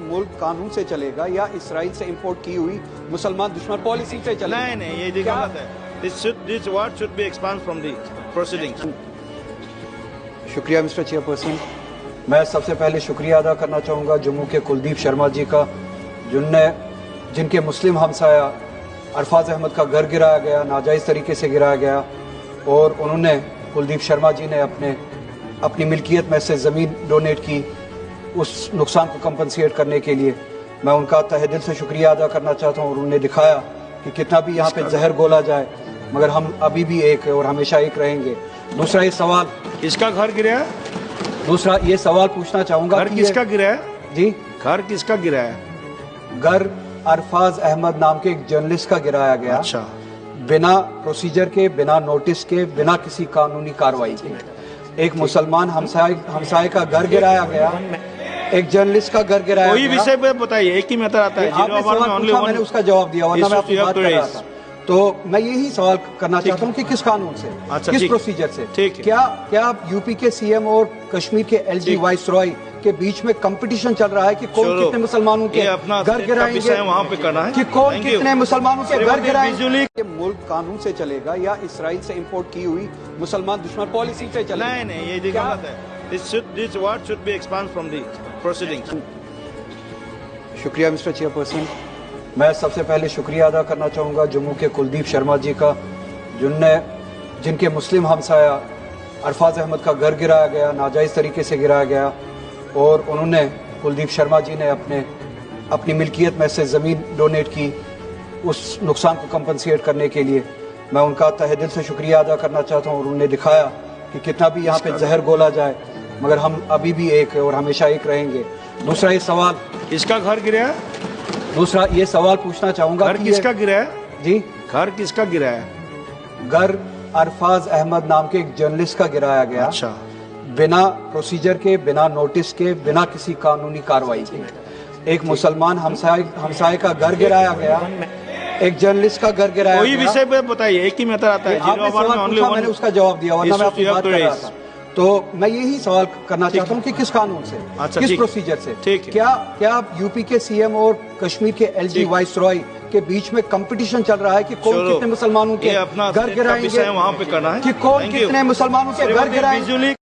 मुल्क कानून से चलेगा या इसराइल से इंपोर्ट की हुई मुसलमान दुश्मन पॉलिसी से चलेगा? नहीं, ये गलत है। This word should be expunged from the proceedings. शुक्रिया मिस्टर चेयरपर्सन। मैं सबसे पहले शुक्रिया अदा करना चाहूँगा जम्मू के कुलदीप शर्मा जी का, जिनके मुस्लिम हमसाया अरफाज अहमद का घर गिराया गया, नाजायज़ तरीके से गिराया गया, और उन्होंने कुलदीप शर्मा जी ने अपनी मिल्कियत में से ज़मीन डोनेट की उस नुकसान को कंपनसेट करने के लिए। मैं उनका तहे दिल से शुक्रिया अदा करना चाहता हूँ, और उन्होंने दिखाया कि कितना भी यहाँ पे जहर घोला जाए मगर हम अभी भी एक है और हमेशा एक रहेंगे। दूसरा ये सवाल, किसका घर गिरा है? दूसरा ये सवाल पूछना चाहूँगा, घर किसका गिरा है जी? घर किसका गिरा है? घर अरफाज अहमद नाम के एक जर्नलिस्ट का गिराया गया। अच्छा। बिना प्रोसीजर के, बिना नोटिस के, बिना किसी कानूनी कार्रवाई के एक मुसलमान हमसाये का घर गिराया गया, एक जर्नलिस्ट का घर गिराया गया। कोई विषय पे बताइए, एक ही मैटर आता है। आपने सवाल पूछा, मैंने उसका जवाब दिया, वरना मैं आपकी बात कर रहा था। तो मैं यही सवाल करना चाहता हूँ कि किस कानून से, किस प्रोसीजर से, क्या यूपी के सीएम और कश्मीर के एलजी वाइसरॉय के बीच में कंपटीशन चल रहा है कि कौन कितने मुसलमानों के घर गिराएंगे, वहाँ पे करना है कि कौन कितने मुसलमानों के घर गिराएंगे? मुल्क कानून से चलेगा या इसराइल से इंपोर्ट की हुई मुसलमान दुश्मन पॉलिसी से चलेगा? नहीं, ये गलत है। This word should be expunged from the proceedings. शुक्रिया मिस्टर चेयरपर्सन। मैं सबसे पहले शुक्रिया अदा करना चाहूँगा जम्मू के कुलदीप शर्मा जी का, जिनके मुस्लिम हमसाया अरफाज अहमद का घर गिराया गया, नाजायज़ तरीके से गिराया गया, और उन्होंने कुलदीप शर्मा जी ने अपनी मिल्कियत में से ज़मीन डोनेट की उस नुकसान को कंपनसेट करने के लिए। मैं उनका तहे दिल से शुक्रिया अदा करना चाहता हूँ, और उन्होंने दिखाया कि कितना भी यहाँ पे जहर घोला जाए मगर हम अभी भी एक है और हमेशा एक रहेंगे। दूसरा ये सवाल, किसका घर गिरा है? दूसरा ये सवाल पूछना चाहूँगा, घर किसका गिरा है? जी? घर किसका गिरा है? घर अरफाज अहमद नाम के एक जर्नलिस्ट का गिराया गया। अच्छा। बिना प्रोसीजर के, बिना नोटिस के, बिना किसी कानूनी कार्रवाई के एक मुसलमान हमसाये का घर गिराया गया, एक जर्नलिस्ट का घर गिराया गया। कोई विषय पे बताइए, एक ही मैटर आता है। आपने सवाल पूछा, मैंने उसका जवाब दिया, वरना मैं आपकी बात कर रहा था। तो मैं यही सवाल करना चाहता हूँ कि किस कानून से, किस प्रोसीजर से, क्या यूपी के सीएम और कश्मीर के एलजी वाइसरॉय के बीच में कंपटीशन चल रहा है कि कौन कितने मुसलमानों के घर गिराएंगे, वहाँ पे करना है कि कौन कितने मुसलमानों के घर गिराएंगे?